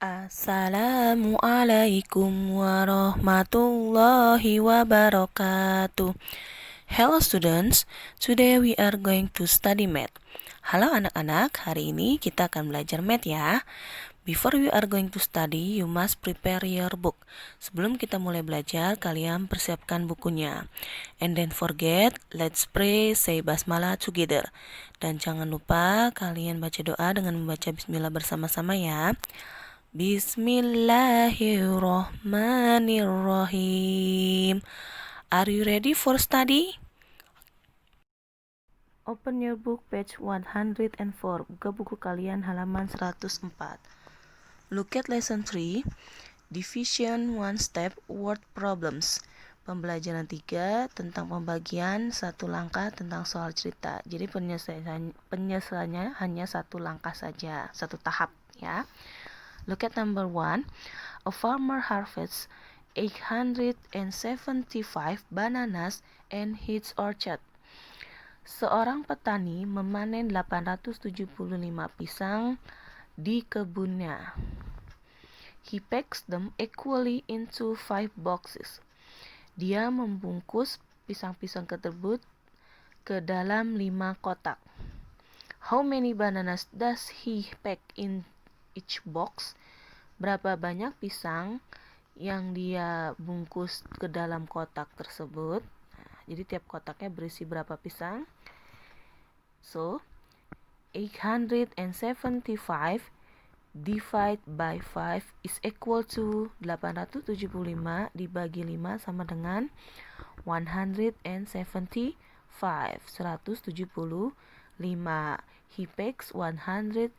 Assalamualaikum warahmatullahi wabarakatuh. Hello students, today we are going to study math. Halo anak-anak, hari ini kita akan belajar math ya. Before we are going to study, you must prepare your book. Sebelum kita mulai belajar, kalian persiapkan bukunya. And then forget, let's pray, say basmalah together. Dan jangan lupa kalian baca doa dengan membaca bismillah bersama-sama ya. Bismillahirrohmanirrohim. Are you ready for study? Open your book page 104. Buka buku kalian halaman 104. Look at lesson 3. Division one step word problems. Pembelajaran 3 tentang pembagian satu langkah tentang soal cerita. Jadi penyelesaiannya hanya satu langkah saja, satu tahap ya. Look at number 1. A farmer harvests 875 bananas in his orchard. Seorang petani memanen 875 pisang di kebunnya. He packs them equally into 5 boxes. Dia membungkus pisang-pisang tersebut ke dalam 5 kotak. How many bananas does he pack in each box? Berapa banyak pisang yang dia bungkus ke dalam kotak tersebut? Nah, jadi tiap kotaknya berisi berapa pisang? So, 875 divide by 5 is equal to 875 dibagi 5 sama dengan 175. 175. He packs 175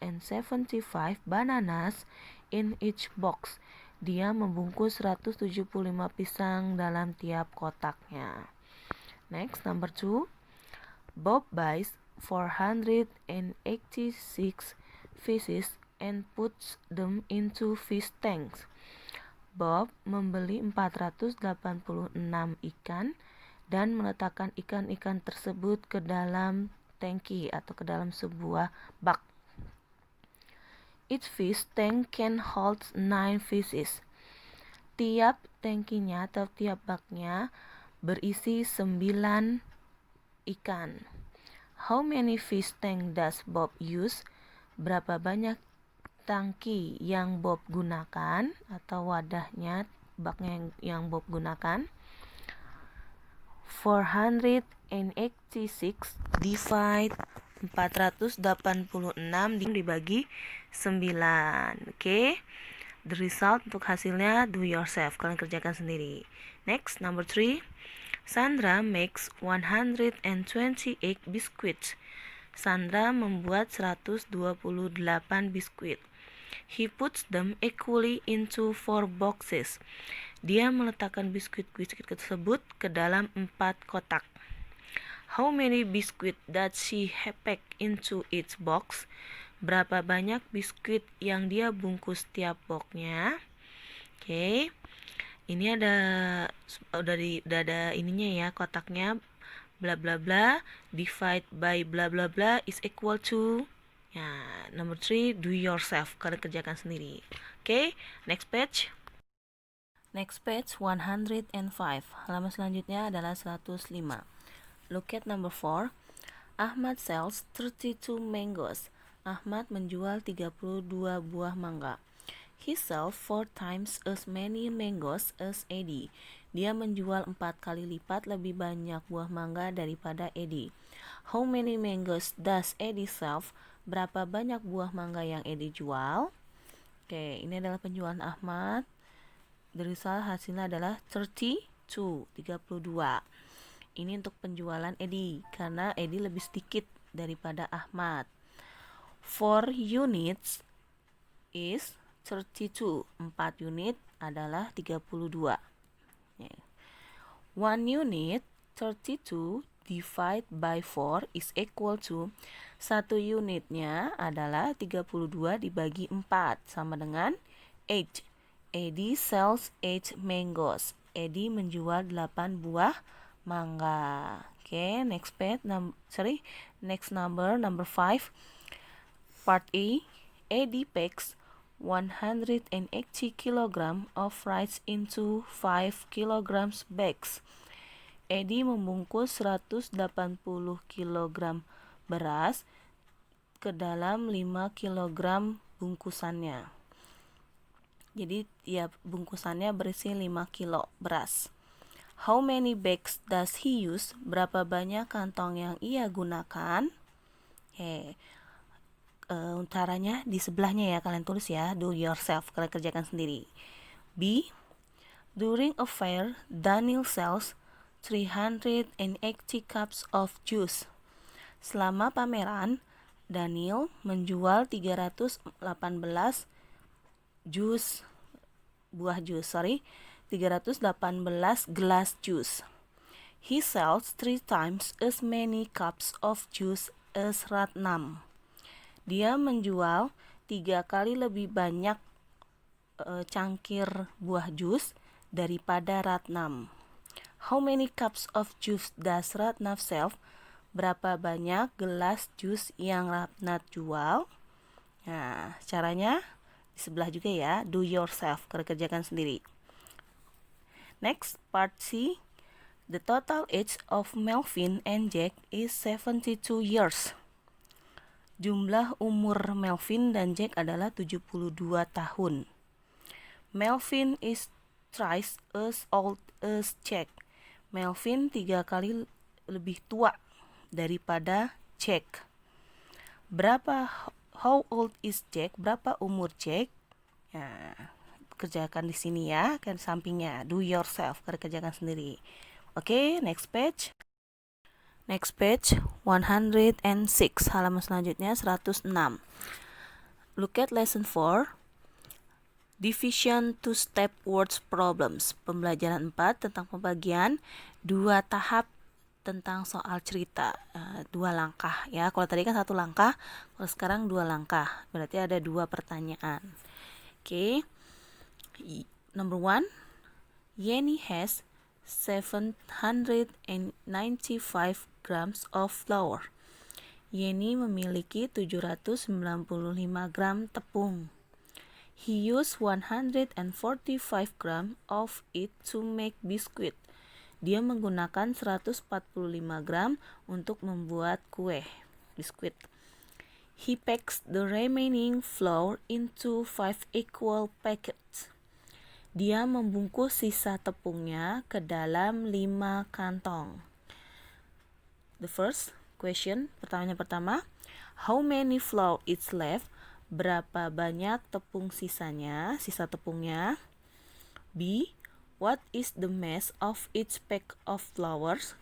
bananas in each box. Dia membungkus 175 pisang dalam tiap kotaknya. Next, number 2. Bob buys 486 fishes and puts them into fish tanks. Bob membeli 486 ikan dan meletakkan ikan-ikan tersebut ke dalam tangki atau ke dalam sebuah bak. Each fish tank can hold 9 fishes. Tiap tangkinya atau tiap baknya berisi 9 ikan. How many fish tank does Bob use? Berapa banyak tangki yang Bob gunakan atau wadahnya, baknya yang Bob gunakan? 486 divide 486 dibagi 9. Oke. The result untuk hasilnya do yourself. Kalian kerjakan sendiri. Next, number 3. Sandra makes 128 biscuits. Sandra membuat 128 biskuit. He puts them equally into 4 boxes. Dia meletakkan biskuit-biskuit tersebut ke dalam 4 kotak. How many biscuit does she pack into each box? Berapa banyak biskuit yang dia bungkus tiap boxnya? Oke. Ini udah ada ininya ya, kotaknya bla bla bla divide by bla bla bla is equal to ya, number 3 do yourself, kalian kerjakan sendiri. Oke, next page. Next page 105. Halaman selanjutnya adalah 105. Look at number 4. Ahmad sells 32 mangoes. Ahmad menjual 32 buah mangga. He sells 4 times as many mangoes as Eddie. Dia menjual 4 kali lipat lebih banyak buah mangga daripada Eddie. How many mangoes does Eddie sell? Berapa banyak buah mangga yang Eddie jual? Oke, ini adalah penjualan Ahmad. The result hasilnya adalah 32. Ini untuk penjualan Eddie karena Eddie lebih sedikit daripada Ahmad. 4 units is 32. 4 unit adalah 32. 1 unit 32 divide by 4 is equal to 1 unitnya adalah 32 dibagi 4 sama dengan 8. Eddie sells 8 mangoes. Eddie menjual 8 buah mangga. Okay, next number 5. Part A. Eddie packs 180 kg of rice into 5 kg bags. Eddie membungkus 180 kg beras ke dalam 5 kg bungkusannya. Jadi tiap bungkusannya berisi 5 kilo beras. How many bags does he use? Berapa banyak kantong yang ia gunakan? Caranya di sebelahnya ya, kalian tulis ya, do yourself, kalian kerjakan sendiri. B. During a fair, Daniel sells 380 cups of juice. Selama pameran, Daniel menjual 318 buah jus, 318 gelas jus. He sells 3 times as many cups of juice as Ratnam. Dia menjual 3 kali lebih banyak cangkir buah jus daripada Ratnam. How many cups of juice does Ratnam sell? Berapa banyak gelas jus yang Ratnam jual? Nah, caranya di sebelah juga ya, do yourself, kerjakan sendiri. Next, part C. The total age of Melvin and Jack is 72 years. Jumlah umur Melvin dan Jack adalah 72 tahun. Melvin is thrice as old as Jack. Melvin 3 kali lebih tua daripada Jack. How old is Jack? Berapa umur Jack? Nah, kerjakan di sini ya, kan sampingnya, do yourself, kerjakan sendiri. Oke, next page. Next page 106, halaman selanjutnya 106. Look at lesson 4. Division to step words problems. Pembelajaran 4 tentang pembagian 2 tahap tentang soal cerita, 2 langkah ya. Kalau tadi kan 1 langkah, kalau sekarang 2 langkah. Berarti ada 2 pertanyaan. Oke. Number 1, Yenny has 795 grams of flour. Yenny memiliki 795 gram tepung. He used 145 gram of it to make biscuit. Dia menggunakan 145 gram untuk membuat kue, biskuit. He packs the remaining flour into 5 equal packets. Dia membungkus sisa tepungnya ke dalam 5 kantong. The first question, pertanyaan pertama, how many flour is left? Berapa banyak tepung sisanya, sisa tepungnya? B. What is the mass of each pack of flours?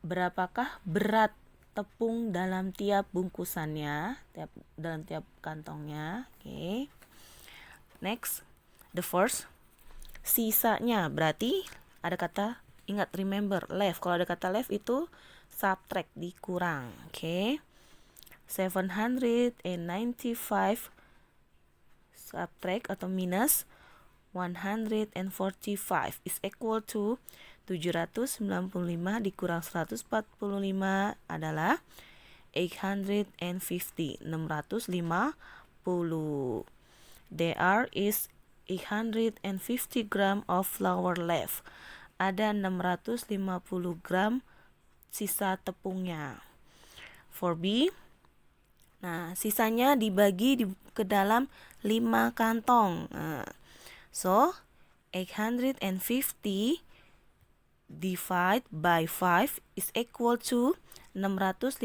Berapakah berat tepung dalam tiap bungkusannya, dalam tiap kantongnya? Oke. Next, the first, sisanya, berarti ada kata, ingat, remember, left. Kalau ada kata left itu subtract, dikurang. Oke. 795 subtract atau minus 145 is equal to 795 dikurang 145 adalah 650. There is 850 gram of flour left. Ada 650 gram sisa tepungnya. For B, nah, sisanya dibagi ke dalam 5 kantong. So, 850 divide by 5 is equal to 650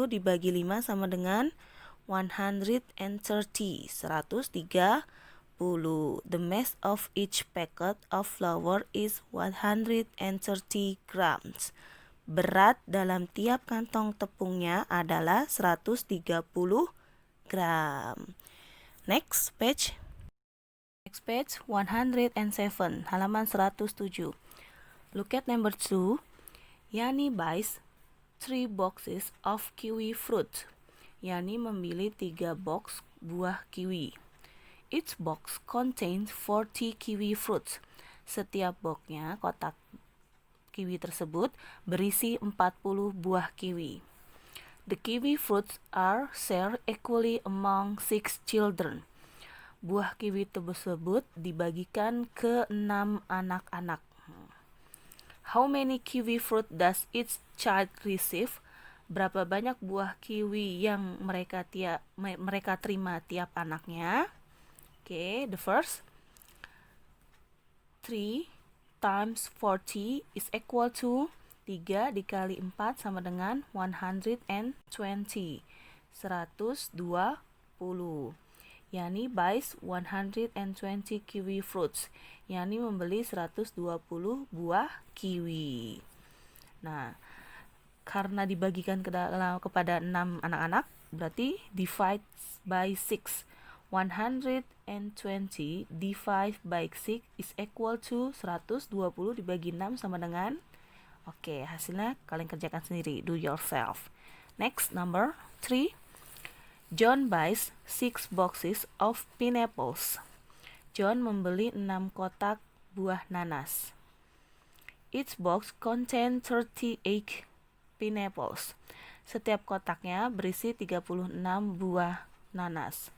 dibagi 5 sama dengan 130. The mass of each packet of flour is 130 grams. Berat dalam tiap kantong tepungnya adalah 130 gram. Next page. Next page 107, halaman 107. Look at number 2. Yani buys 3 boxes of kiwi fruit. Yani membeli 3 box buah kiwi. Each box contains 40 kiwi fruits. Setiap boxnya, kotak kiwi tersebut, berisi 40 buah kiwi. The kiwi fruits are shared equally among 6 children. Buah kiwi tersebut dibagikan ke 6 anak-anak. How many kiwi fruit does each child receive? Berapa banyak buah kiwi yang mereka terima tiap anaknya? Okay, the first 3 times 40 is equal to 3 dikali 4 sama dengan 120, 120. Yani buys 120 kiwi fruits. Yani membeli 120 buah kiwi. Nah, karena dibagikan kepada 6 anak-anak, berarti divide by 6. 120 divided by 6 is equal to 120 dibagi 6 sama dengan, oke, hasilnya kalian kerjakan sendiri, do yourself. Next, number 3. John buys 6 boxes of pineapples. John membeli 6 kotak buah nanas. Each box contains 38 pineapples. Setiap kotaknya berisi 36 buah nanas.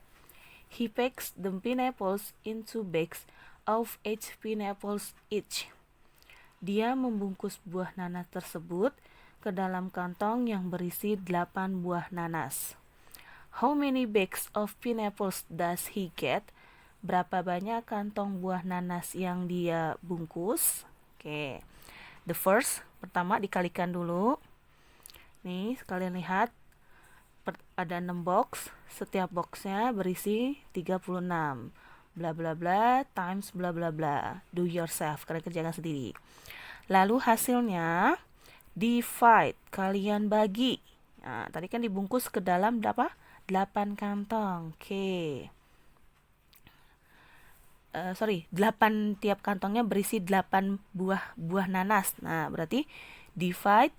He packs the pineapples into bags of 8 pineapples each. Dia membungkus buah nanas tersebut ke dalam kantong yang berisi 8 buah nanas. How many bags of pineapples does he get? Berapa banyak kantong buah nanas yang dia bungkus? Oke. The first, pertama dikalikan dulu. Nih, kalian lihat ada 6 box. Setiap boxnya berisi 36. Bla bla bla times bla bla bla. Do yourself, kalian kerjakan sendiri. Lalu hasilnya divide, kalian bagi. Nah, tadi kan dibungkus ke dalam berapa? 8 kantong. Oke. 8 tiap kantongnya berisi 8 buah nanas. Nah, berarti divide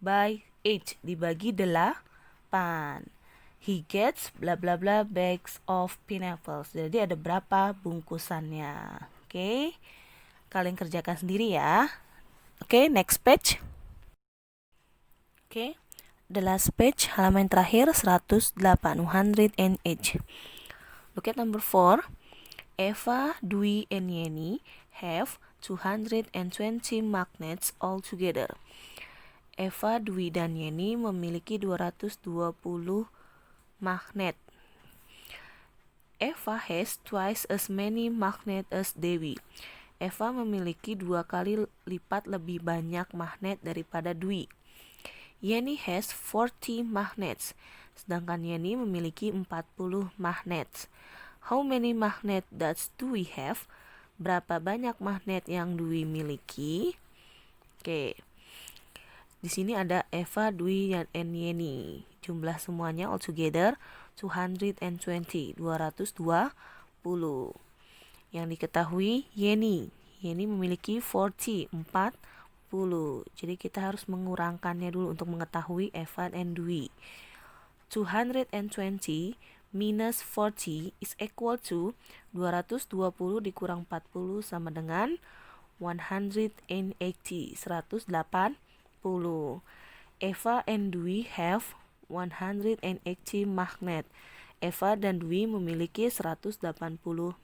by 8 dibagi 8. He gets bla bla bla bags of pineapples. Jadi ada berapa bungkusannya. Oke. Kalian kerjakan sendiri ya. Oke, next page. Oke. The last page, halaman terakhir 108, 108. Look at number 4. Eva, Dwi, and Yeni have 220 magnets altogether. Eva, Dwi, dan Yeni memiliki 220 magnet. Eva has twice as many magnet as Dewi. Eva memiliki 2 kali lipat lebih banyak magnet daripada Dwi. Yeni has 40 magnets, sedangkan Yeni memiliki 40 magnets. How many magnet does Dwi have? Berapa banyak magnet yang Dwi miliki? Oke. Di sini ada Eva, Dwi, dan Yeni. Jumlah semuanya altogether 220, 220. Yang diketahui Yeni memiliki 40, 40. Jadi kita harus mengurangkannya dulu untuk mengetahui Eva dan Dwi. 220 minus 40 is equal to 220 dikurang 40 sama dengan 180, 180. Eva and Dwi have 180 magnet. Eva dan Dwi memiliki 180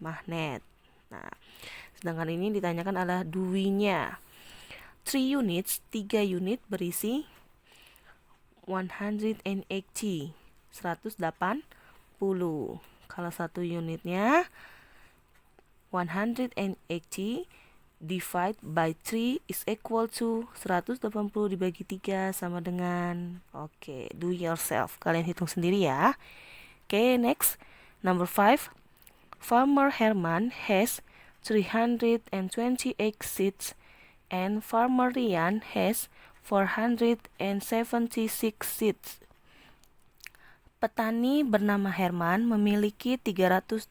magnet. Nah, sedangkan ini ditanyakan adalah Dwi-nya. 3 units, 3 unit berisi 180, 180. Kalau 1 unitnya 180 divide by 3 is equal to 180 dibagi 3 sama dengan, oke, do yourself. Kalian hitung sendiri ya. Oke, next. Number 5. Farmer Herman has 328 seeds and Farmer Rian has 476 seeds. Petani bernama Herman memiliki 328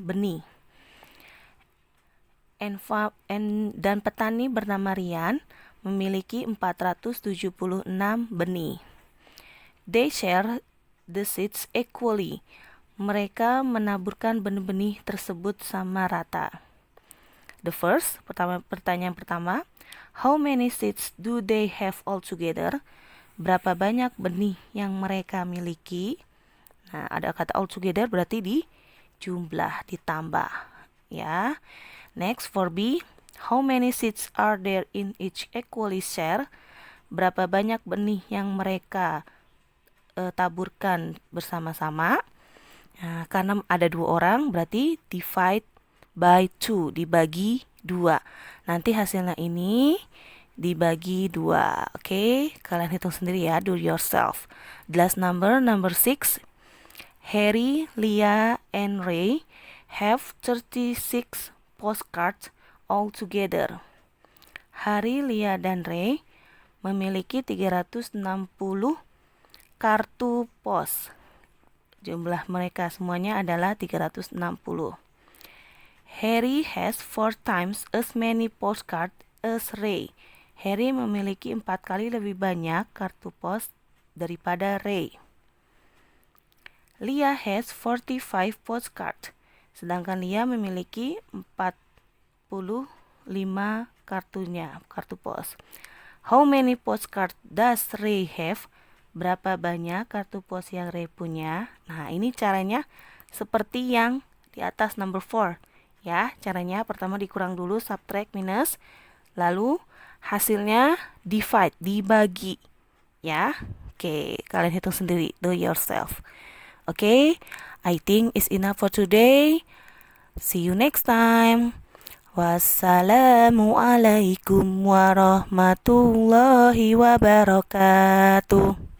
benih. Dan petani bernama Rian memiliki 476 benih. They share the seeds equally. Mereka menaburkan benih-benih tersebut sama rata. The first, pertanyaan pertama, how many seeds do they have altogether? Berapa banyak benih yang mereka miliki? Nah, ada kata all together berarti di jumlah, ditambah. Ya. Next, for B, how many seeds are there in each equally share? Berapa banyak benih yang mereka taburkan bersama-sama? Nah, karena ada 2 orang, berarti divide by 2, dibagi 2. Nanti hasilnya ini dibagi 2. Oke, kalian hitung sendiri ya, do yourself. The last number 6. Harry, Leah, and Ray have 36 postcards all together. Harry, Leah, dan Ray memiliki 360 kartu pos. Jumlah mereka semuanya adalah 360. Harry has 4 times as many postcards as Ray. Harry memiliki 4 kali lebih banyak kartu pos daripada Ray. Leah has 45 postcards. Sedangkan Leah memiliki 45 kartu pos. How many postcards does Ray have? Berapa banyak kartu pos yang Ray punya? Nah, ini caranya seperti yang di atas number 4. Ya, caranya pertama dikurang dulu, subtract, minus. Lalu hasilnya divide, dibagi. Ya, oke, kalian hitung sendiri, do yourself. Oke, I think it's enough for today. See you next time. Wassalamualaikum warahmatullahi wabarakatuh.